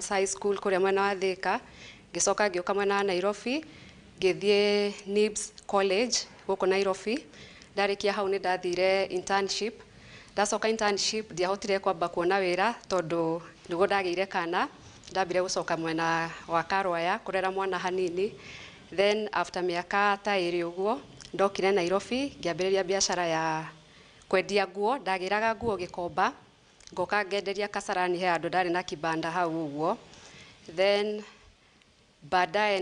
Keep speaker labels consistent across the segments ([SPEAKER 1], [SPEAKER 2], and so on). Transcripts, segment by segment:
[SPEAKER 1] High School kuria mwena wa Thika, ngicoka ngioka mwena wa Nairobi, ngithie NIBS College guku Nairobi. Ndarikia hau ni ndathire internship. Ndacoka internship ndiahotire kwamba kuona wira tondu niguo ndageire kana. Ndambire gucoka mwena wa Karwaya kurera mwana hanini. Then after miaka ta iri uguo ndokire Nairobi ngiambiriria biashara ya kwendia nguo. Ndagiraga nguo Gikomba, ngoka ngenderia Kasarani he andu ndari na kibanda hau uguo. Then baadaye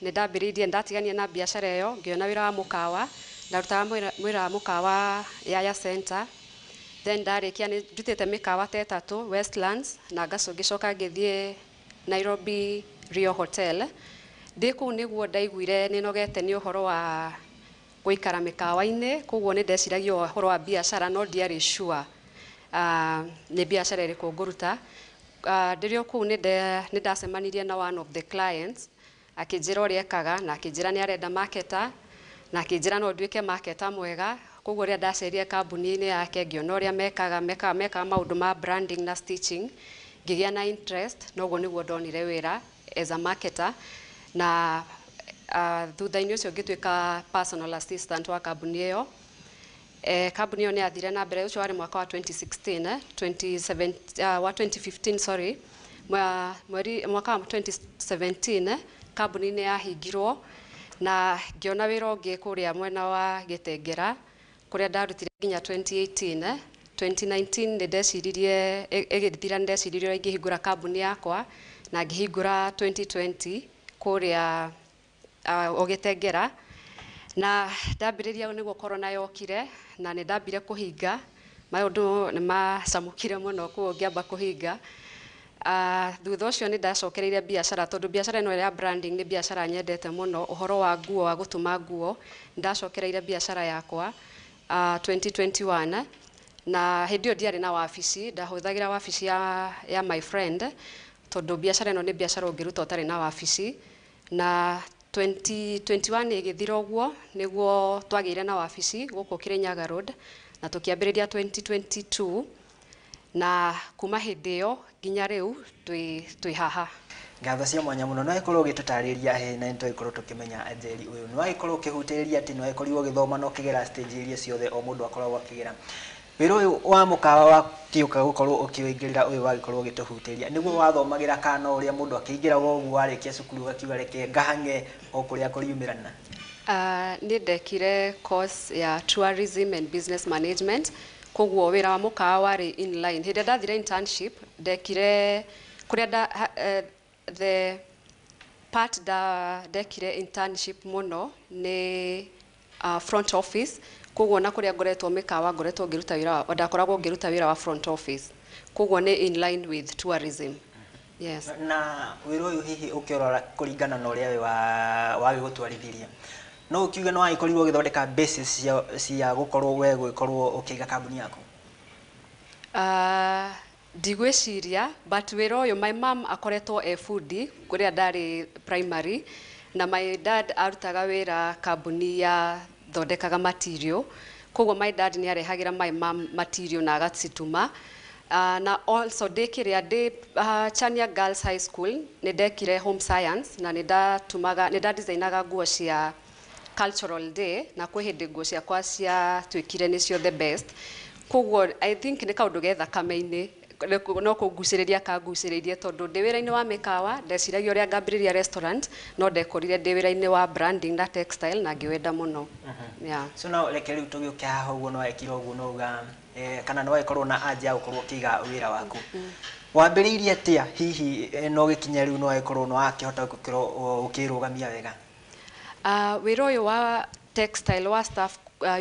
[SPEAKER 1] nindambiririe ndatigania na biashara iyo, ngiona wira wa mukawa, ndarutaga wira wa mukawa ya center. Then ndarikia ni ndutite mikawa ta itatu Westlands na ngacoka ngithie Nairobi Rio Hotel. Ndiku niguo ndaiguire ni nogete ni uhoro wa guikara mikawa-ini, koguo ni ndeciragia uhoro wa biashara no ndiari sure ni biashara iriku nguruta. Ndirio kuu ni ndacemanirie na one of the clients akinjira uria ekaga na akinjira ni arenda marketer na akinjira no nduike marketer mwega. Koguo ria ndaceria kambuni-ini yake ngiona uria mekaga maundu ma branding na stitching, ngigia na interest, noguo niguo ndonire wira as a marketer. Na thutha-ini ucio ngituika personal assistant wa kambuni iyo. Kambuni iyo ni athire na mbere, ucio wari mwaka wa 2015 sorry, mwaka wa 2017 kambuni ni yahingirwo na ngiona wira ungi kuria mwena wa Gitengera kuria ndarutire nginya 2018. 2019 ni ndeciririe igithira ndeciririe ingihingura kambuni yakwa na ngihingura 2020 kuria Gitengera. Na ndambiriria niguo corona yokire na ni ndambire kuhinga maundu ni macamukire muno, kuo ngiamba kuhinga. Thutha ucio ni ndacokereirie biashara tondu biashara ino ya branding ni biashara nyendete muno, uhoro wa nguo wa gutuma nguo. Ndacokereirie biashara yakwa 2021 na hindi iyo ndiari na wabici, ndahuthagira wabici ya my friend tondu biashara ino ni biashara ungiruta utari na wabici. Na 2021 igithira uguo niguo twageire na wabici guku Kirinyaga Road na tukiambiriria 2022 na kuma hindi iyo nginya riu twi haha.
[SPEAKER 2] Ngatho cia mwanya muno no ikorwo gitutariria he na into ikorwo tukimenya Njeri uyu no ikorwo kihutiriria ati no ikorwo githoma no kigera stage iria ciothe o mundu akoragwo akigera. Wira uyu wa mukawa wa kiuka gukorwo ukiwingirira uyu wagikorwo gituhutiria niguo wathomagira kana uria mundu akiingira wogu warikia cukuru gakiuga reke ngahange o kuria kuriumirana?
[SPEAKER 1] Ni ndekire course ya tourism and business management, koguo wira wa mukawa wari in line. Hindi ndathire internship ndekire kuria the part ndekire internship muno ni front office, koguo na kuria ngoretwo mikawa ngoretwo ngiruta wira ndakoragwo ngiruta wira wa front office, koguo ni in line with tourism. Yes.
[SPEAKER 2] Na wira uyu hihi ukirora kuringana na uria wa gutwarithiria no ukiuga no waikorirwo githondeka basis cia gukorwo we gukorwo ukiiga kambuni yako? Ndigwiciria, but wira uyu my mom akoretwo foodie kuria ndari primary na my dad arutaga wira kambuni ya thondekaga material, koguo my dad ni arehagira my mom material na agacituma. Na also ndekiria Chania Girls High School ni ndekire home science na ni designaga nguo cia cultural day na kwi hindi nguo ciakwa cia twikire nicio the best. Koguo I think ni kaundu getha kame-ini no kuguciriria kanguciririe tondu ndi wira-ini wa mikawa ndeciragia uria ngambiriria restaurant no ndekorire ndi wira-ini wa branding na textile na ngiwenda muno. Yeah. So now reke riu tugiuke haha uguo no ekira uguo no uga kana no ikorwo na anja ukorwo kiga wira waku wambiriirie atia hihi no gikinya riu no ikorwo no akihota gukiro ukirugamia wega?
[SPEAKER 1] Wira uyu wa textile wa staff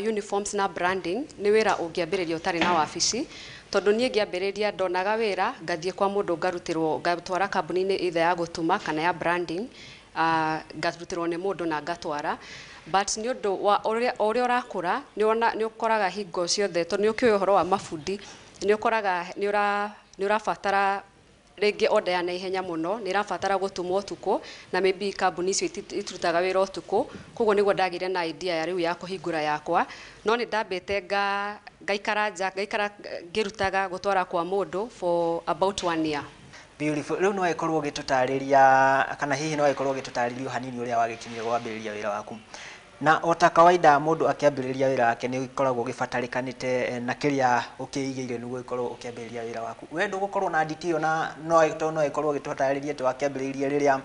[SPEAKER 1] uniforms na branding ni wira ungiambiriria utari na wabici tondu nie ngiambiriria ndonaga wira ngathie kwa mundu ngarutirwo ngatwara kambuni-ini either ya gutuma kana ya branding, ngarutirwo ni mundu na ngatwara. But ni undu wa uria urakura ni ukoraga hingo ciothe tondu ni ukiuya uhoro wa mafundi ni ukoraga ni urabatara ringi order ya naihenya muno, ni irabatara gutumwo utuku na maybe kambuni icio iturutaga wira utuku, koguo niguo ndagire na idea ya riu ya kuhingura yakwa. No ni ndambite ngaikara ngirutaga gutwara kwa mundu for about 1 year.
[SPEAKER 3] Beautiful. Leo no ikorwo gitutariria kana hihi no ikorwo gitutaririo hanini uria wagikinyire gwambiriria wira waku. Na ota kawaida mundu akiambiriria wira wake ni ikoragwo gibatarikanite na kiria ukiigire niguo ikorwo ukiambiriria wira waku. We ndugukorwo na detail na no ikorwo gitutariria tu akiambiriria riria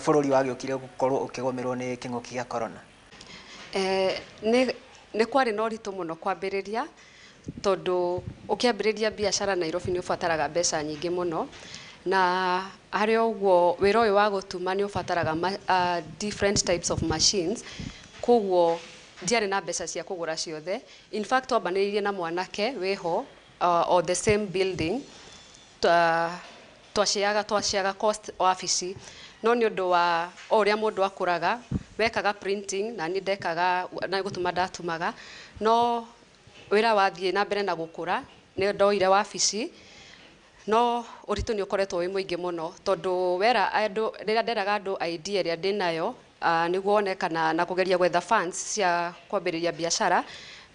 [SPEAKER 3] bururi wagiukire gukorwo ukigomerwo ni kingoki gia corona.
[SPEAKER 2] Ni kwari no rito muno kwambiriria tondu ukiambiriria biashara Nairobi ni ubataraga mbeca nyingi muno na hari ogwo wira uyu wa gutuma ni ubataraga different types of machines kogwo ndiari na mbeca cia kugura ciothe. In fact twambanirie na mwanake weho or the same building twashiaga cost office no ni undu wa uria mundu akuraga wekaga printing na ni ndekaga na gutuma ndatumaga no wira wathie na mbere na gukura ni ndoire wabici no uritu ni ukoretwo wi muingi muno tondu wera andu rira nderaga andu idea ria ndinayo niguo onekana na kugeria gwetha funds cia kwambiriria biashara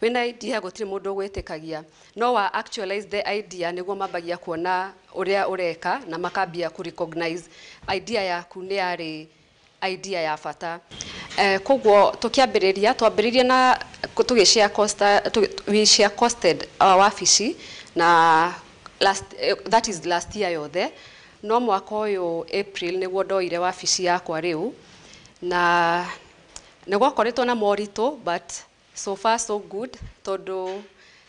[SPEAKER 2] wina idea gutiri mundu gwitikagia no wa actualize the idea niguo mambagia kuona uria ureka na makambia ku recognize idea yaku ni yari idea ya bata. Kogwo tukiambiriria twambiririe na tugishare costed wabici na last year yothe no mwaka uyu April niguo ndoire wabici yakwa riu na nigwakoretwo na morito but so far so good tondu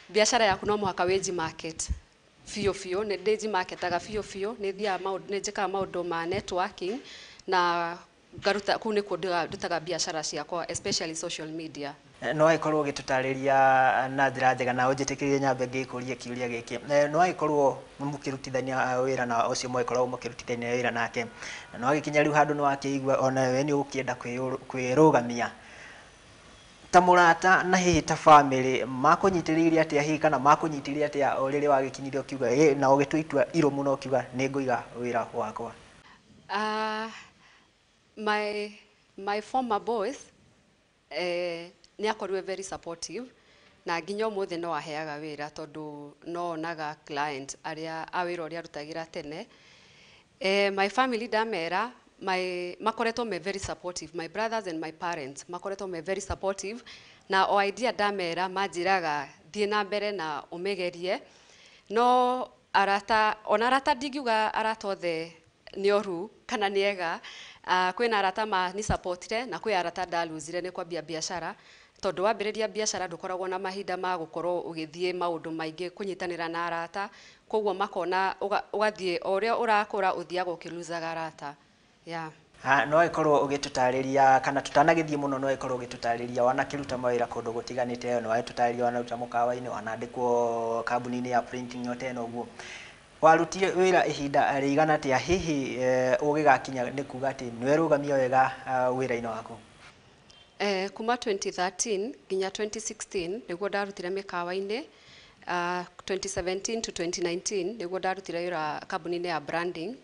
[SPEAKER 2] biashara yaku no mwaka weji market fio ne deji marketaga fio ne thia ne njikaga maundu ma networking na garuta ku ni ndutaga biashara ciakwa especially social media.
[SPEAKER 3] No ikorwo gitutariria na njira njega na unjitikirie nyambe ngikuria kiuria giki no ikorwo mukirutithania wira na ucio mwikorwo mukirutithania wira nake no agikinya riu handu no akiigwa ona we ni ukienda kwirugamia ta murata na hihi ta family makunyitiriria atia hihi kana makunyitiriria atia oriri wagikinyire ukiuga na ugituitua iro muno ukiuga ni nguiga wira wakwa?
[SPEAKER 2] My former boss ni akorwe very supportive na nginya umuthi no aheaga wira tondu no onaga client aria awira uria rutagira tene. My family damera makoretwo me very supportive, my brothers and my parents makoretwo me very supportive na o idea damera manjiraga thie na mbere na umegerie no arata ndingiuga arata othe ni oru kana niega. Kwina arata ni supportire na kwi arata ndaluzire ni kwambia biashara tondu wambiriria biashara ndukoragwo na mahinda ma gukorwo ugithie maundu maingi kunyitanira na arata kogwo makona ugathie oria urakura uthiaga ukiluzaga arata.
[SPEAKER 3] No ikorwo ugitutariria kana tutanagithie muno no ikorwo ugitutariria wanakiruta mawira kundu gutiganite no wetutariria wanaruta mukawa-ini wanandikwo kambuni-ini ya printing yote eno guo warutire wira ihinda rigana atia hihi ugigakinya ni kuga ati nwerugamia wega wira-ini waku?
[SPEAKER 2] Kuma 2013 nginya 2016 niguo ndarutire mikawa-ini 2017 to 2019 niguo ndarutire wira kambuni-ini ya branding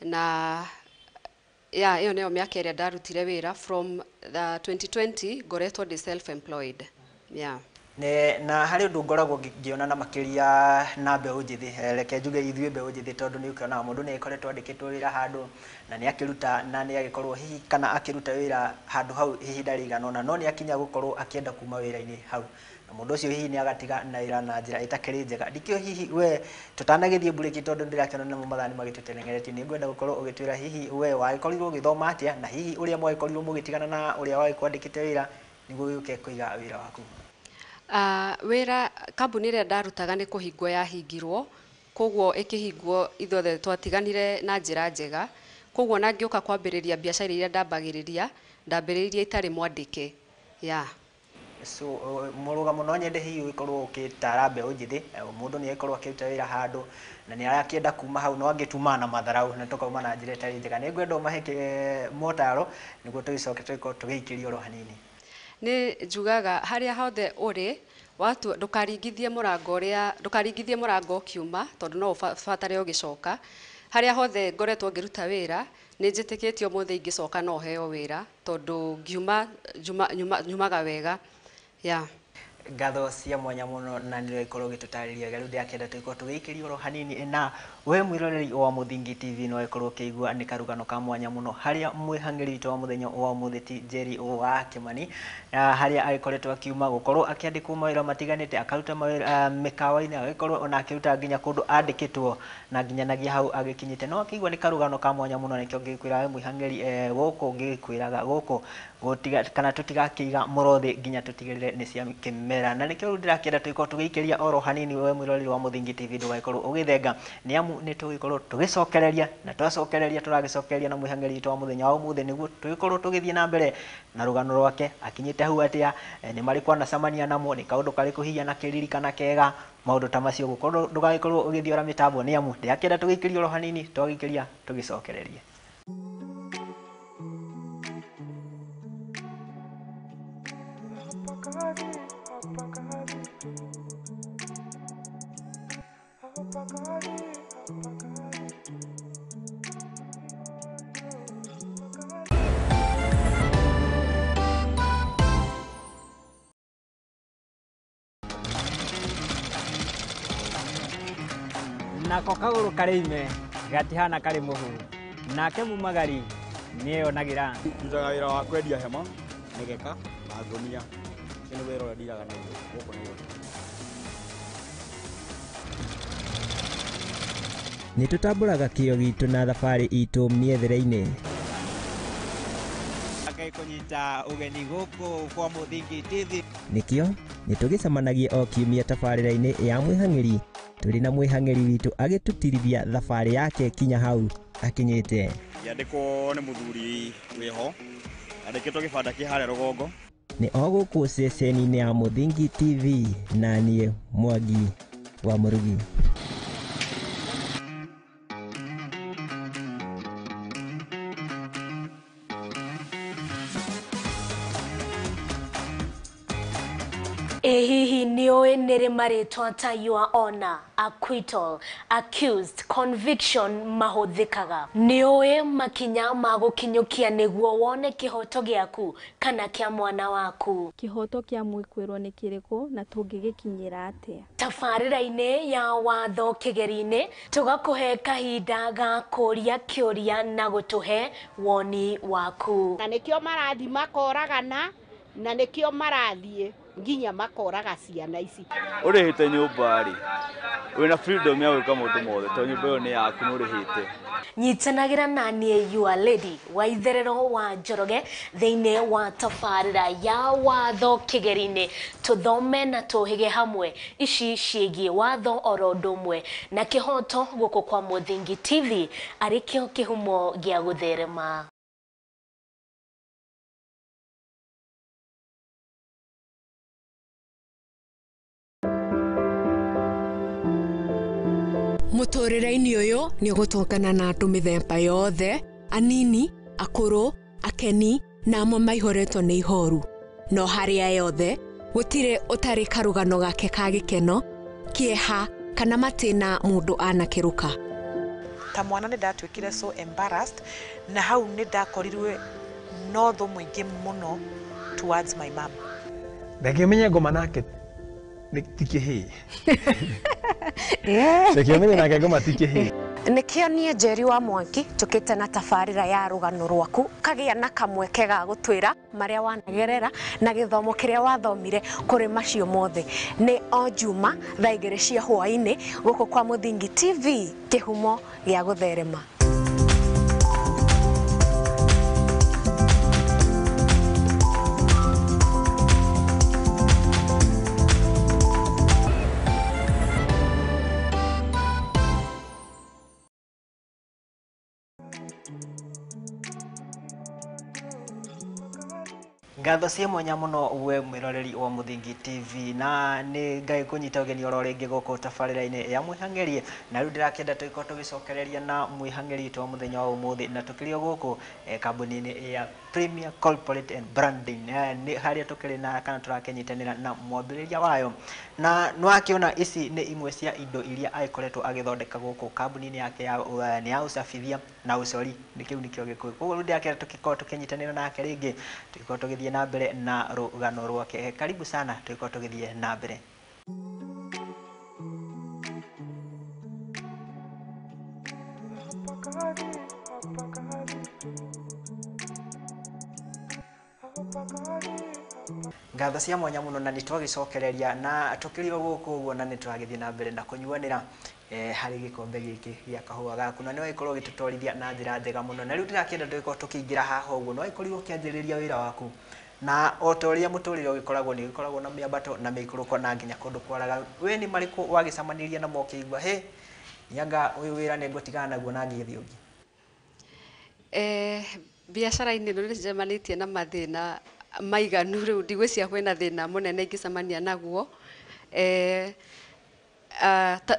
[SPEAKER 2] na iyo niyo miaka iria ndarutire wira from the 2020 ngoretwo ndi self employed.
[SPEAKER 3] Na hari undu ngoragwo ngiona na makiria na mbeu njithi reke njuge ithue mbeu njithi tondu ni ukiona mundu ni ikoretwo andikitwo wira handu na ni akiruta na ni agikorwo hihi kana akiruta wira handu hau hihi ndarigana no ni akinya gukorwo akienda kuma wira-ini hau na mundu ucio hihi ni agatiga na wira na njira itakiri njega. Ndikio hihi we tutanagithie bureki tondu ndirakiona na mumathani magitutenengeretie ni ngwenda gukorwo ugitwira hihi we waikorirwo ugithoma atia na hihi uria mwaikorirwo mugitigana na uria wagikwandikite wira niguo yuke kuiga wira waku?
[SPEAKER 2] Wira kambuni iria ndarutaga ni kuhingwo yahingirwo kogwo ikihingwo ithothe twatiganire na njira njega kogwo na ngioka kwambiriria biashara iria ndambiriria itari mwandike.
[SPEAKER 3] So murugamo no nyende hihi ukorwo ukitara mbeu njithi mundu ni akorwo akiruta wira handu na ni arakienda kuma hau no angituma na matharau na tukauma na njira itari njega ni ngwenda umahike motaro niguo tugicoke tugiikirio ro hanini.
[SPEAKER 2] Ni njugaga haria hothe uri watu ndukaringithie murango kiuma tondu no ubatare ugicoka haria hothe ngoretwo ngiruta wira ni njitikitio muthe ingicoka no heo wira tondu ngiuma nyumaga wega.
[SPEAKER 3] Ngatho cia mwanya muno na ndio ikorwo gitutariria riu ndiakenda tuikorwo tugiikirio ro hanini na we mwiroreri wa Muthingi TV no ikorwo kĩigua nĩ karugano ka mwanya mũno harĩa mwihang'iri witũ wa mũthenya wa ũmũthĩ ti Njeri wa Kimani harĩa agĩkoretwo akiuma gũkorwo akĩandĩkwo mawĩra matiganĩte akaruta mawĩra mĩkawa-inĩ agĩkorwo ona akĩruta nginya kũndũ andĩkĩtwo na nginyanagia hau agĩkinyĩte no akĩigua nĩ karugano ka mwanya mũno nĩkĩo ngĩkwĩra we mwihang'iri gũkũ ngĩkwĩraga gũkũ gũtiga kana tũtigakĩiga mũrothi nginya tũtigĩrĩre nĩ cia kĩmera na nĩkĩo ndĩrakĩenda tũgĩkorwo tũgĩikĩria oro hanini we mwiroreri wa Muthingi TV ndũgagĩkorwo ũgĩthenga nĩ amu nĩ tũgĩkorwo tũgĩcokereria na twacokereria tũragĩcokereria na mwihang'iri witũ wa mũthenya wa ũmũthĩ nĩguo tũgĩkorwo tũgĩthiĩ na mbere na rũgano rwake akinyĩte hau atĩa nĩ marĩkũ anacemania namo nĩ kaũndũ karĩkũ hihi anakĩririkana kega maũndũ ta macio gũkorwo ndũgagĩkorwo ũgĩthiora mĩtambo nĩ amu ndĩrakĩenda tũgĩikĩria oro hanini twagĩikĩria tũgĩcokererie.
[SPEAKER 4] Nako kagũrũ karĩime gatihana karĩ mũhu nake mumagari nĩeyonagira
[SPEAKER 5] ndutaga wĩra wa kwendia hema mĩgeka na ngũnia ũcio nĩ wĩra ũrĩa ndiraga naguo gũkũ nĩguo
[SPEAKER 6] nĩtũtambũraga kĩyo gitũ na thabarĩ itũ mĩethere-inĩ
[SPEAKER 4] kũnyita ũgeni gũkũ kwa Muthingi TV
[SPEAKER 6] nĩkĩo nĩtũgĩcemanagia o kiumia tabarĩra-inĩ ya mwihang'iri tũrĩ na mwihang'iri witũ agĩtũtirithia thabarĩ yake kinya hau akinyĩte
[SPEAKER 5] yandĩkwo nĩ mũthuri wĩho andĩkĩtwo gĩbanda kĩ harĩa rũgongo
[SPEAKER 6] nĩ o gũkũ ceceni-inĩ ya Muthingi TV na niĩ Mwangi wa Murugi.
[SPEAKER 7] Hihi nĩũĩ nĩrĩ marĩtwa ta your honor, acquittal, accused, conviction mahũthĩkaga? Nĩũĩ makinya ma gũkinyũkia nĩguo wone kĩhoto gĩaku kana kĩa mwana waku?
[SPEAKER 8] Kĩhoto kĩa mwĩkwĩrwo nĩ kĩrĩkũ na tũngĩgĩkinyĩra atĩa?
[SPEAKER 7] Tabarĩra-inĩ ya watho kĩgeri-inĩ tũgakũhe kahinda ga kũria kĩũria na gũtũhe woni waku.
[SPEAKER 9] Na nĩkĩo marathi makoragana na nĩkĩo marathiĩ nginya makoraga ciana ici.
[SPEAKER 5] Ũrĩhĩte nyũmba rĩ wĩna freedom ya gwĩka maũndũ mothe tondũ nyũmba ĩyo nĩ yaku nĩ ũrĩhĩte.
[SPEAKER 7] Nyitanagĩra na niĩ your lady wa itherero wa Njoroge thĩinĩ wa tabarĩra ya watho kĩgeri-inĩ tũthome na tũhĩge hamwe ici ciĩgiĩ watho oro ũndũ ũmwe na kĩhoto gũkũ kwa Muthingi TV arĩkĩo kĩhumo gĩa gũtherema.
[SPEAKER 10] Mũtũrĩre-inĩ ũyũ nĩ ũgũtũngana na andũ mĩthemba yothe anini akũrũ akeni na amwe maihoretwo nĩ ihoru no harĩa yothe gũtirĩ ũtarĩ karũgano gake ka gĩkeno kĩeha kana matĩna mũndũ anakĩruka.
[SPEAKER 11] Ta mwana nĩ ndatuĩkire so embarrassed na hau nĩ ndakorirwe no thũ mũingĩ mũno towards my mom.
[SPEAKER 12] Ndakĩmenya ngoma nake tikĩhĩ. Ndakĩmenya nake ngoma tikĩhĩ.
[SPEAKER 7] Nĩkĩo niĩ Njeri wa Mwangi tũkĩte na tabarĩra ya rũgano rwaku kagĩa na kamweke ga gũtwĩra marĩa wanagerera na gĩthomo kĩrĩa wathomire kũrĩ macio mothe. Nĩ o Juma thaa 2 cia hwaĩ-inĩ gũkũ kwa Muthingi TV kĩhumo gĩa gũtherema.
[SPEAKER 3] Ngatho cia mwanya mũno we mwĩroreri wa Muthingi TV na nĩ ngai kũnyita ũgeni oro rĩngĩ gũkũ tabarĩra-inĩ ya mwihang'iri na rĩu ndĩrakĩenda tũgĩkorwo tũgĩcokereria na mwihang'iri witũ wa mũthenya wa ũmũthĩ na tũkĩrĩ o gũkũ kambuni-inĩ ya Premier Corporate and Branding nĩ harĩa tũkĩrĩ na kana tũrakĩnyitanĩra na mwambĩrĩria wayo na nĩwakĩona ici nĩ imwe cia indo iria agĩkoretwo agĩthondeka gũkũ kambuni-inĩ yake ya ucabithia na ucori nĩkĩu nĩkĩo gĩkũyũ koguo rĩu ndĩrakĩenda tũgĩkorwo tũkĩnyitanĩra nake rĩngĩ tũgĩkorwo tũgĩthiĩ na mbere na rũgano rwake. Karibu sana tũgĩkorwo tũgĩthiĩ na mbere. ngatho cia mwanya muno na nitwagicokereria na tukiri guku uguo na nitwagithie na mbere na kunyuanira hari gikombe giki gya kahua gaku na niwe ikorwo gitutorithia na njira njega muno na riu ndirakienda ndiko tukiingira haha uguo no ikorwo kianjiriria wira waku na otoria muturire ugikoragwo ni gikoragwo na miambato na mikuruko na nginya kundu kwaraga we ni mariku wagicamaniria na mokiigwa he nyanga uyu wira ni ngutigana naguo na ngithi ungi
[SPEAKER 2] biacara-ini no njemanitie na mathina maiganu riu ndigwiciria kwina thina munene ingicemania naguo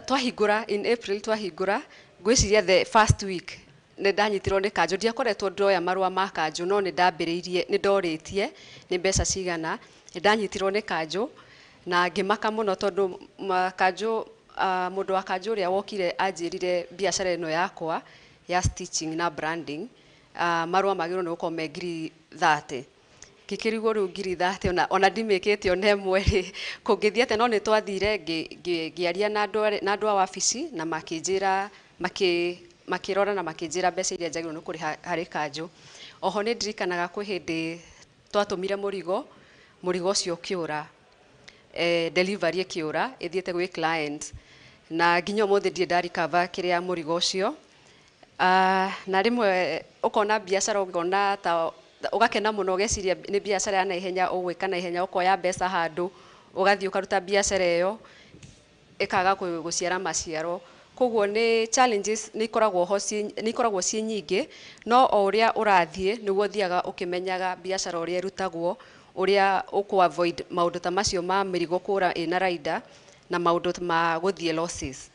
[SPEAKER 2] twahingura in April twahingura ngwiciria the first week ne danyitirwo ni kanjo ndiakoretwo ndoya marua ma kanjo no ni ndambiriirie ni ndoritie ni mbeca cigana ni danyitirwo ni kanjo na ngimaka muno tondu kanjo mundu wa kanjo ria wokire anjirire biacara ino yakwa ya stitching na branding marua magiro ni gukorwo me ngiri 30 gikirigwo riu ngiri 30 ona ndimikite ona emwe kungithia te no ni twathire ngiaria na andu a wabici na makinjira makirora na makinjira mbeca iria njagirwo ni kuri hari kanjo oho ni ndirikanaga kwi hindi twatumire murigo ucio kiura delivery kiura ithiete gwi client na nginya umuthi ndie ndarikava kiria murigo ucio na rimwe ukona biacara ukona ta ugakena muno ugeciria ni biacara ya naihenya ugwika naihenya ukoya mbeca handu ugathii ukaruta biacara iyo ikaga guciara maciaro koguo ni challenges ni ikoragwo ci nyingi no o uria urathie niguo thiaga ukimenyaga biacara uria irutagwo uria uku avoid maundu ta macio ma mirigo kura ina raida na maundu ma guthie losses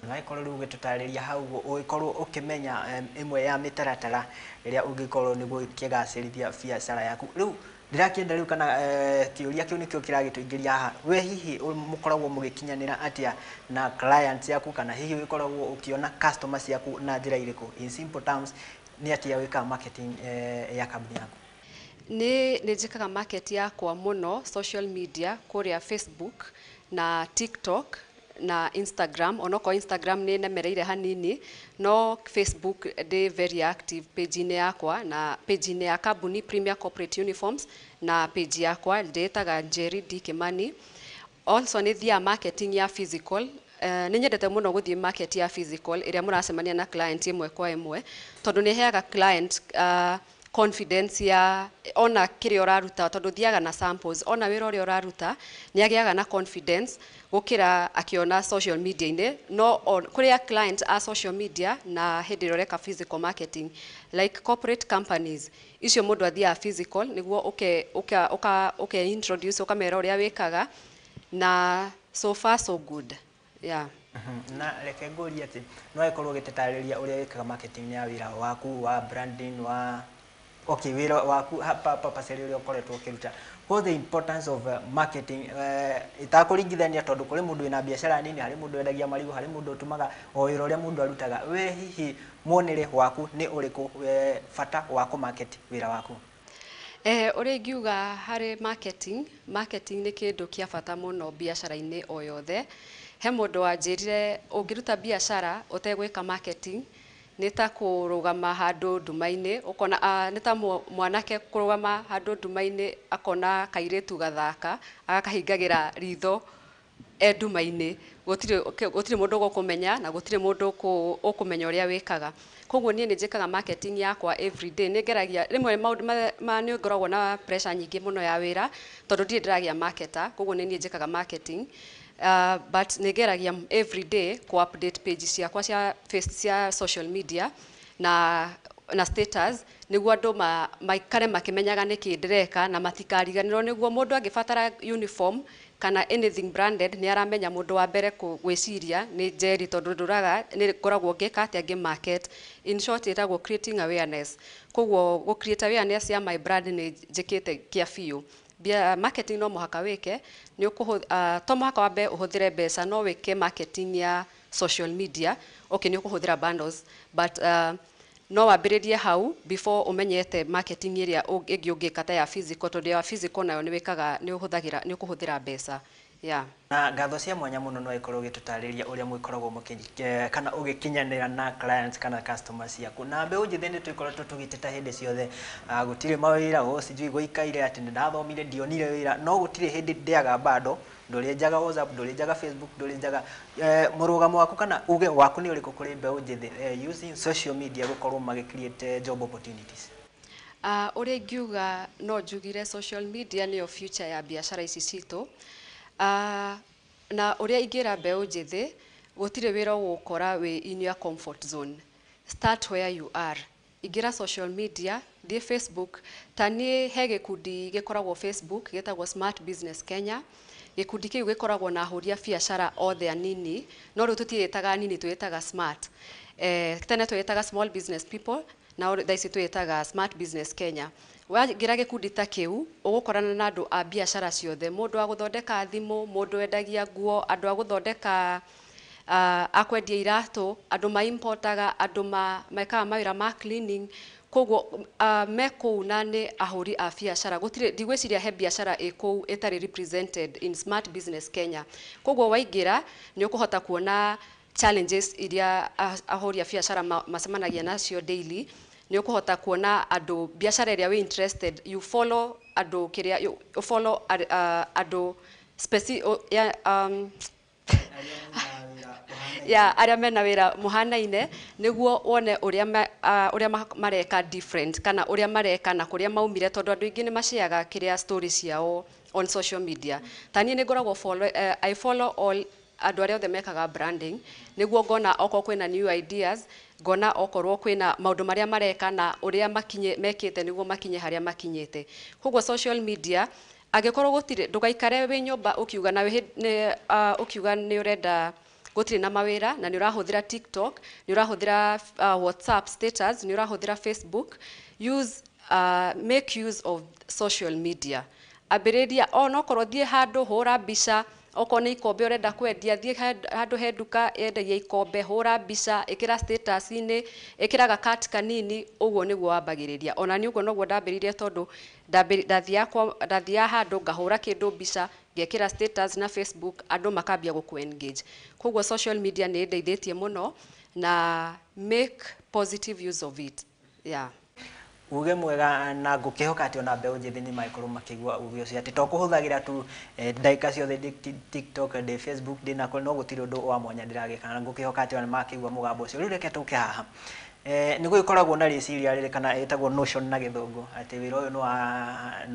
[SPEAKER 3] na ikorwo riu gitutariria hau ugikorwo ukimenya imwe ya mitaratara iria ungikorwo niguo ikigacirithia biacara yaku riu ndirakienda riu kana kiuria kiu nikio kiragituingiria haha we hihi mukoragwo mugikinyanira atia na clients yaku kana hihi ukoragwo ukiona customers yaku na njira iriku in simple terms ni atia wika marketing ya kambuni yaku
[SPEAKER 2] ni njikaga market yakwa muno social media kuria Facebook na TikTok na Instagram onoko Instagram ni nemereire hanini no Facebook de very active page ni yakwa na page ni ya kambuni Premier Corporate Uniforms na page yakwa ndetaga Njeri D Kimani also ni thia marketing ya physical ni nyendete muno guthie market ya physical iria muracemania na client imwe kwa imwe tondu ni heaga client confidence ya ona kiri uraruta tondu thiaga na samples ona wira uri uraruta ni agiaga na confidence gukira akiona social media ine no kuria client a social media na hindi roreka physical marketing like corporate companies icio mundu athia physical niguo okay introduce ukamera uria wikaga na so far so good
[SPEAKER 3] na reke nguri ati no ikorwo gitetarĩria uria wikaga marketing ya wira waku wa branding wa wira waku hapa paseri uria ukoretwo ukiruta what the importance of marketing itakuringithania tondu kuri mundu ina biacara nini hari mundu endagia marigo hari mundu utumaga o wira uria mundu arutaga we hihi muonere waku ni uriku fata wa ku market wira waku
[SPEAKER 2] uria ngiuga hari marketing ni kindu kia fata muno biacara-ini o yothe he mundu wanjirire ungiruta biacara utegwika marketing nita kurugama handu ndumaini ukona nita mwanake kurugama handu ndumaini akona kairetu gathaka agakahingagira ritho ndumaini gutire mundu gukumenya na gutire mundu ukumenya uria wikaga koguo nie ni njikaga marketing yakwa every day ni ngeragia rimwe maundu ni ngoragwo na pressure nyingi muno ya wira tondu ndiragia marketer koguo ni njikaga marketing but nigeragia every day ku update page ciakwa cia social media na status niguo andu maikare makimenyaga niki ndireka na matikariganirwo niguo mundu angibatara uniform kana anything branded ni aramenya mundu wa mbere gwiciria ni Njeri tondu nduraga ni ngoragwo ngika ati angi market in short itagwo creating awareness koguo go create awareness ya my brand ni njikite kia biu marketing no muhaka wike ni to muhaka wambe uhuthire mbeca no wike marketing ya social media okay ni ukuhuthira bundles but no wambiririe hau before umenyete marketing iria ingi ungika ta ya physical tondu ya physical nayo ni wikaga ni ukuhuthira mbeca yeah.
[SPEAKER 3] Na ngatho cia mwanya muno no ikorwo gitutariria uria mwikoragwo kana ugikinyanira na clients kana customers yaku na mbe unjithi ni twikoretwo tugiteta hindi ciothe gutire mawira sijui goikaire ati ndathomire ndionire wira no gutire hindi ndiaga bado ndori njaga WhatsApp ndori njaga Facebook ndori njaga murugamo waku kana uge waku ni uriku kuri mbe unjithi using social media gukorwo create job opportunities.
[SPEAKER 2] Uria ngiuga no njugire social media niyo future ya biashara ici citu. Na uria ingira mbeu njithi gutire wira gukora we in your comfort zone. Start where you are. Ingira social media, thie Facebook, tani he gikundi gikoragwo Facebook gitagwo Smart Business Kenya. Gikundi kiu gikoragwo na ahuria biashara othe anini, no riu tutietaga nini tuetaga smart. Tene tuetaga small business people, na thaisi tuetaga Smart Business Kenya. Wagira gikundi ta kiu ugukorana na andu a biashara ciothe, mundu wa guthondeka thimu, mundu wendagia nguo, andu a guthondeka akwendia iratu, andu ma importaga, andu mekaga mawira ma cleaning. Koguo meku na ni ahuri a biashara gutire ndigwiciria he biashara iku itari represented in Smart Business Kenya. Koguo waingira ni ukuhota kuona challenges iria ahuri a biashara macemanagia nacio daily. Ni ukuhota kuona andu biashara iria we interested, you follow andu kiria you follow andu specific ya aria mena wira muhanaine niguo wone uria mareka different kana uria mareka na kuria maumire tondu andu ingi ni masheaga kiria stories yao on social media. Tani ni ngoragwo I follow all andu aria othe mekaga branding niguo ngona oko kwina new ideas, ngona okorwo kwina maundu maria mareka na uria mekite niguo makinye haria makinyete. Koguo social media agikorwo gutire ndugaikare wi nyumba ukiuga na ukiuga ni urenda gutire na mawira na ni urahuthira TikTok, ni urahuthira WhatsApp status, ni urahuthira Facebook. Make use of social media. Abiriria no korwo thie handu hura mbica, oko ni ikombe urenda kwendia thie handu he nduka yendagia ikombe, hura mbica, ikira status ini, ikiraga cut kanini, uguo niguo wambagiriria. Ona ni uguo noguo ndambiririe tondu ndathia handu ngahura kindu mbica, ngekira status na Facebook, andu makambia guku engage. Koguo social media ni ndeithĩtie muno na make positive use of it. Yeah.
[SPEAKER 3] Uge mwega na ngukihoka ati ona mbeu njithi ni maikorwo makigwa uge ucio ati to kuhuthagira tu ndaika ciothe TikTok ndi Facebook ndi na no gutire undu wa mwanya ndiragika na ngukihoka ati ona makigwa mugambo ucio riu reke tuke haha ni guikoragwo na reciria riri kana etagwo notion na githungu ati wira uyu no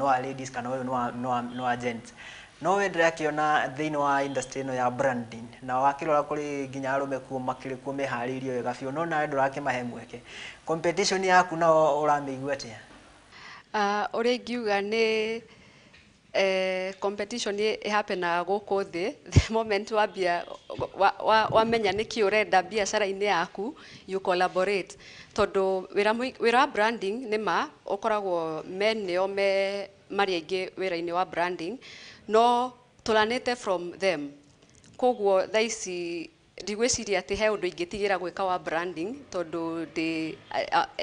[SPEAKER 3] wa ladies kana uyu no wa gents no wendere akiona thiini wa industry no ya branding na wakirora kuri nginya arume kuo makiri kuo meharirio wega biu no na ndurake mahe mweke competition yaku na uramigua atia
[SPEAKER 2] uri ngiuga ni competition ihapena guku thi the moment wambia wamenya niki urenda biashara-ini yaku you collaborate tondu wira branding nima ukoragwo men nio mari aingi wira-ini wa branding no tulanete from them. Koguo thaici ndigwiciria ati he undu ingitigira gwika wa branding tondu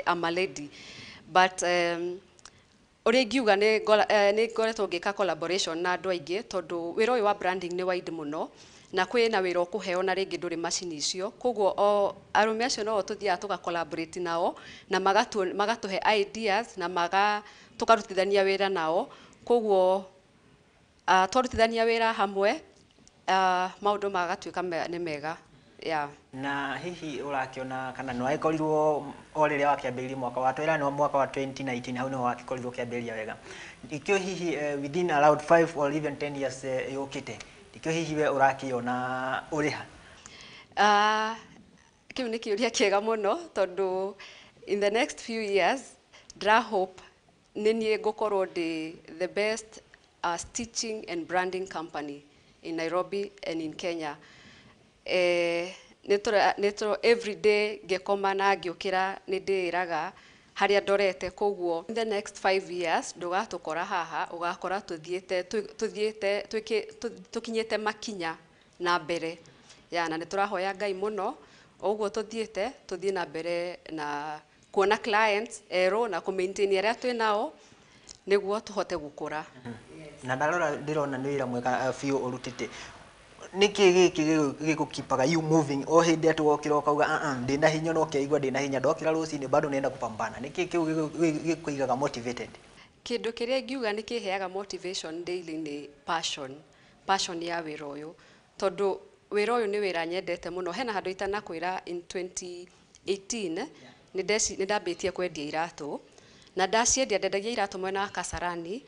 [SPEAKER 2] I'm a lady but uri ngiuga ni ngoretwo ngika collaboration na andu aingi tondu wira uyu wa branding ni wide muno na kwina wira ukuheo na ringi nduri macini icio. Koguo arume acio no tuthia tuga collaborate nao na magatuhe ideas na tukarutithania wira nao. Koguo twarutithania wira hamwe maundu magatuika ni mega. Yeah.
[SPEAKER 3] Na hihi urakiona kana no aikorirwo o riria wakiambiriria mwaka wa twira no mwaka wa 2019 hau no wakikorirwo kiambiriria wega ikio hihi within around 5 or even 10 years yukite ikio hihi we urakiona uriha
[SPEAKER 2] kiu ni kiuria kiega muno tondu in the next few years dra hope nini ngukorwo ndi the best stitching and branding company in Nairobi and in Kenya. Nitro every day ngekoma na ngiukira ni ndiraga haria ndorete. Koguo in the next 5 years ndugatukora haha ugakora tuthiete tukinyete makinya na mbere ya na niturahoya Ngai muno uguo tuthiete tuthie na mbere na kuona clients ero na ku maintain aria twinao niguo tuhote gukura.
[SPEAKER 3] Na ndarora ndirona nĩ wĩra mwega biũ ũrutĩte. Niki giki gigukipaga you moving o hindi atu okira ukauga ndina hinya no keigua ndina hinya ndokira rucini bado nenda kupambana niki kiu gikuigaga motivated.
[SPEAKER 2] Kindu kiria ngiuga nikiheaga motivation daily ni passion ya wira uyu tondu wira uyu ni wira nyendete muno. Hena handu itanakwira in 2018 ni ndambitie kwendia iratu na ndaciendia ndendagia iratu mwena wa Kasarani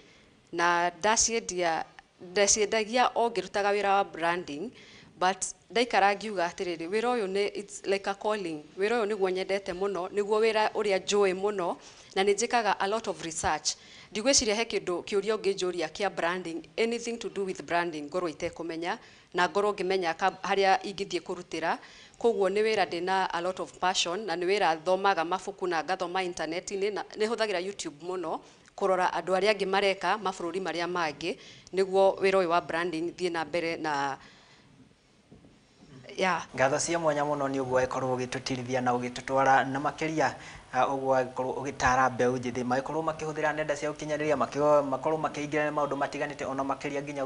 [SPEAKER 2] na ndaciendagia o ngirutaga wira wa branding, but ndaikara ngiuga atiriri wira uyu ni it's like a calling. Wira uyu niguo nyendete muno, niguo wira uria njui muno na ninjikaga a lot of research. Ndigwiciria he kindu kiuria unginjuria kia branding, anything to do with branding ngorwo itekumenya na ngorwo ngimenya haria ingithie kurutira. Koguo ni wira ndina a lot of passion na ni wira thomaga mabuku na ngathoma internet-ini na ni huthagira YouTube muno kurora andu aria angi mareka mabururi maria mangi niguo wira uyu wa branding thie na mbere na
[SPEAKER 3] ngatho cia mwanya muno ni uguo ikorwo ugitutirithia na ugitutwara na makiria uguo ikorwo ugitara mbeu njithi maikorwo makihuthira nenda cia ukinyaniria makorwo makiingira maundu matiganite ona makiria nginya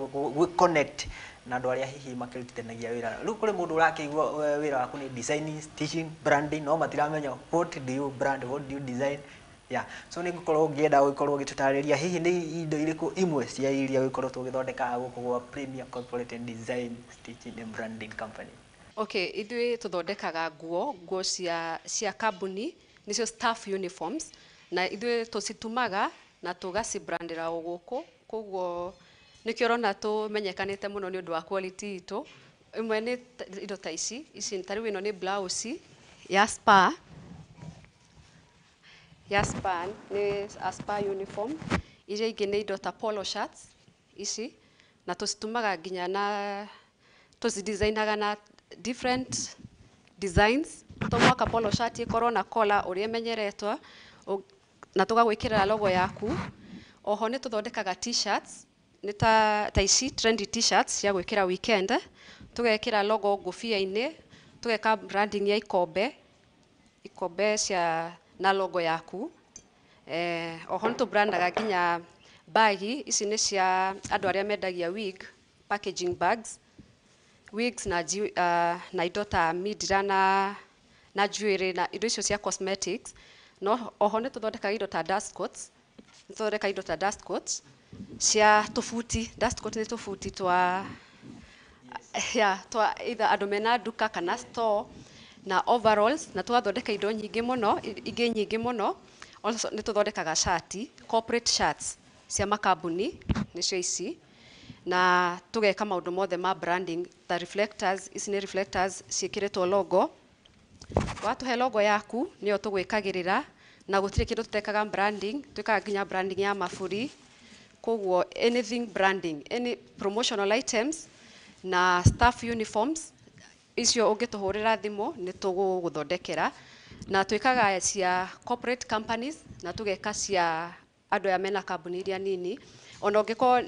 [SPEAKER 3] connect na andu aria hihi makirutithanagia wira. Riu kuri mundu urakiigua wira waku ni designing, teaching, branding no matiramenya what do you brand, what do you design. So ni gukorwo ngienda gukorwo gitutariria hihi ni indo iriku imwe cia iria gukorwo tugithondeka guku gwa Premier Corporate and Design Teaching and Branding Company.
[SPEAKER 2] Okay, ithui tuthondekaga nguo cia kambuni nicio staff uniforms na ithui tucitumaga na tugacibrandira o guku. Koguo nikio rona tumenyekanite muno ni undu wa quality itu. Imwe ni indo ta ici ntari wino ni blouse ya spa ni a spa uniform. Iria ingi ni indo ta polo shirts ici na tucitumaga nginya na tucidesignaga na different designs. Tomwaka polo shirt ikorwo na collar uria menyeretwa na tugagwikira logo yaku. Oho ni tuthondekaga t-shirts ni ta ici trendy t-shirts cia gwikira weekend, tugekira logo ngufia-ini, tugeka branding ya ikombe cia na logo yaku. Oho ni tubrandaga nginya bagi ici ni cia andu aria mendagia wig, packaging bags, wigs na indo ta midra na jewelry na indo icio cia cosmetics. No oho ni tuthondekaga indo ta dust coats, tuthondeka indo ta dust coats cia tufuti. Dust coat ni tufuti twa either andu mena duka kana store, na overalls na tugathondeka indo nyingi muno. Also ni tuthondekaga shati, corporate shirts cia makambuni nicio ici na tugeka maundu mothe ma branding. The reflectors, ici ni reflectors ciikiritwo logo. Watuhe logo yaku niyo tugwikagirira na gutire kindu tutekaga branding, twikaga nginya branding ya maburi. Koguo anything branding, any promotional items na staff uniforms icio ungituhurira thimu ni tuguguthondekera na twikaga cia corporate companies na tugeka cia andu ya mena kambuni iria nini. Ona ungiko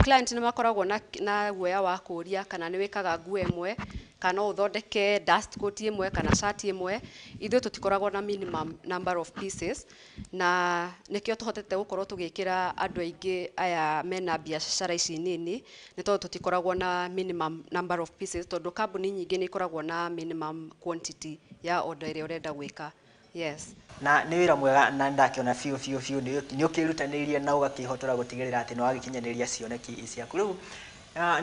[SPEAKER 2] client ni makoragwo na guoya wa kuria kana ni wikaga nguo imwe kana uthondeke dust coat imwe kana shirt imwe. Ithuĩ tutikoragwo na minimum number of pieces na nikio tuhotete gukorwo tugikira andu aingi aya mena biashara ici nini ni tondu tutikoragwo na minimum number of pieces tondu kambuni nyingi ni ikoragwo na minimum quantity ya order iria urenda gwika. Yes.
[SPEAKER 3] Na ni wira mwega na ndakiona fiu ni ukirutanirie na ugakihotora gutigirira ati no wagikinyaniria cioneki iciaku. Riu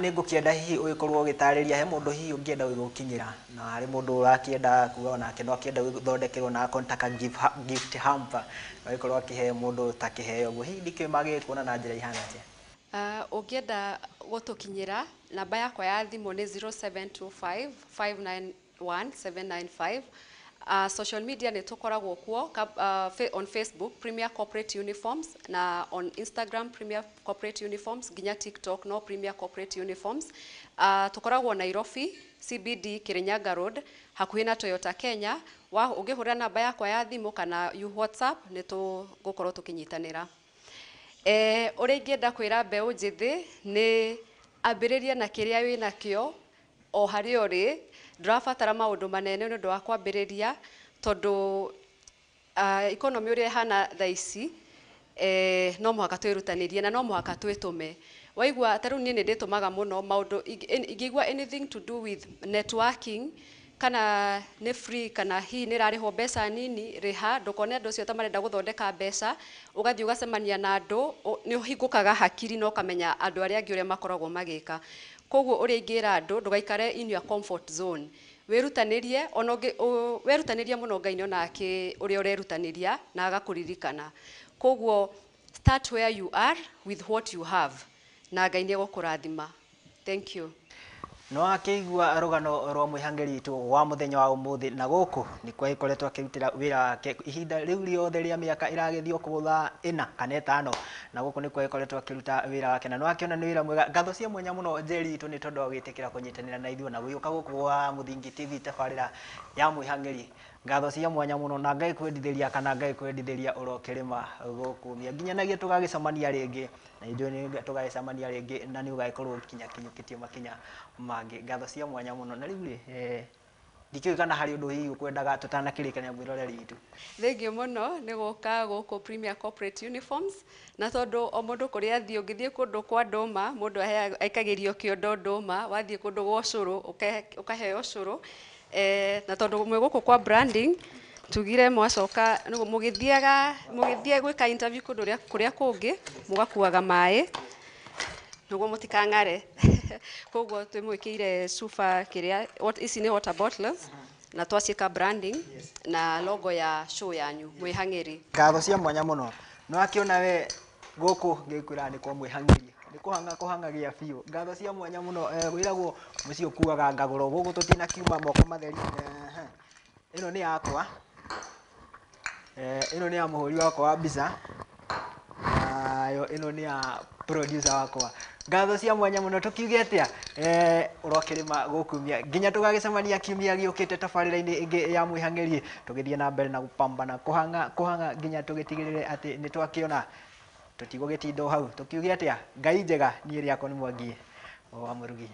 [SPEAKER 3] ni ngukienda hihi ugikorwo ugitariria he mundu hihi ungienda gukinyira na hari mundu urakienda kuga nake no akienda guthondekerwo na contact gift hamper ugikorwo akihe mundu ta kiheo guo hihi ndikio magi kuona na njira ihana atia.
[SPEAKER 2] Ungienda gutukinyira namba yakwa ya thimu ni 0725 591 795. Social media ni tukoragwo kuo on Facebook Premier Corporate Uniforms na on Instagram Premier Corporate Uniforms, nginya TikTok no Premier Corporate Uniforms. Tukoragwo Nairobi CBD Kirinyaga Road hakuhi na Toyota Kenya. Ungihura namba yakwa ya thimu kana WhatsApp ni tugukorwo tukinyitanira. Uria ingienda kwira mbeu njithi ni ambiriria na kiria wina kio o hari uri. Ndurabatara maundu manene ni undu wa kwambiriria tondu economy uria hana thaici no muhaka twirutanirie na no muhaka twitume. waigua taru nie nditumaga muno maundu ingigwa anything to do with networking kana nĩ free kana hi nĩ rarĩhwo mbeca nini rĩha ndũkone andũ acio ta marenda gũthondeka mbeca ũgathiĩ ũgacemania na andũ nĩ ũhingũkaga hakiri no kamenya andũ arĩa angĩ ũrĩa makoragwo magĩka koguo ũrĩa ingĩra andũ ndũgaikare in your comfort zone wĩrutanĩrie wĩrutanĩrie mũno Ngai nĩona ũrĩa ũrerutanĩria na agakũririkana koguo start where you are with what you have na Ngai nĩegũkũrathima. Thank you.
[SPEAKER 3] No akĩigua rũgano rwa Mwihang'iri tu wa muthenya wa umuthi na gũkũ nĩ kwa ikoretwo akĩrutĩra wĩra wake ihinda rĩu rĩothe rĩa mĩaka ĩragĩthio kũbũtha 4 kana 5 na gũkũ nĩ kwa ikoretwo akĩruta wĩra wake na no akĩona nĩ wĩra mwega. Ngatho cia mwanya mũno Njeri itu nĩ tondũ wa gwĩtĩkĩra kũnyitanĩra na ithuĩ na gũgĩũka gũkũ wa Mũthingi TV tabarĩra ya Mwihang'iri. Ngatho cia mwanya mũno na Ngai kwendithĩria kana Ngai kwendithĩria ũrokĩrĩma gũkũ nginyanagia tũgagĩcemania rĩngĩ na ithuĩ nĩ tũgagĩcemania rĩngĩ na nĩ ũgagĩkorwo kinyũkĩtie makinya mangĩ. Ngatho cia mwanya mũno na rĩu ndikĩũĩ kana harĩ ũndũ hihi ũkwendaga tũtanakĩrĩkania mwĩroreri witũ.
[SPEAKER 2] Thengiũ mũno nĩ gũka gũkũ Premier Corporate Uniforms na tondũ o mũndũ kũrĩa athiĩ ũngĩthiĩ kũndũ kwa ndũma mũndũ aikagĩrio kĩondo ndũma wathiĩ kũndũ gwa ũcũrũ ũkaheo ũcũrũ na tondũ mwe gũkũ kwa branding tugire mwacoka mũgĩthiĩ gwĩka interview kũndũ kũrĩa kũngĩ mũgakuaga maĩ nĩguo mũtikang'are koguo twĩmwĩkĩire cuba kĩrĩa ici nĩ water bottles na twaciĩka branding na logo ya show yanyu Mwihang'iri.
[SPEAKER 3] Ngatho cia mwanya mũno no akĩona we gũkũ ngĩkwĩra nĩ kwa Mwihang'iri nĩ kũhang'agia biũ. Ngatho cia mwanya mũno gwĩragwo mũciĩ ũkuaga ngagũro gũkũ tũtina kiuma moko matheri. Ĩno nĩ yakwa ĩno nĩ ya mũhũri wakwa wa mbica nayo ĩno nĩ ya producer wakwa. Ngatho cia mwanya mũno tukiuge atĩa ũrokĩrĩma gũkumia nginya tũgagĩcemania kiumia gĩũkĩte tabarĩra-inĩ ĩngĩ ya Mwihang'iri tũgĩthiĩ na mbere na gũpambana kũhanga nginya tũgĩtigĩrĩre atĩ nĩ twakĩona tũtigũgĩtinda hau tukiuge atĩa Ngai njega niĩ rĩakwa nĩ Mwangi wa Murugi.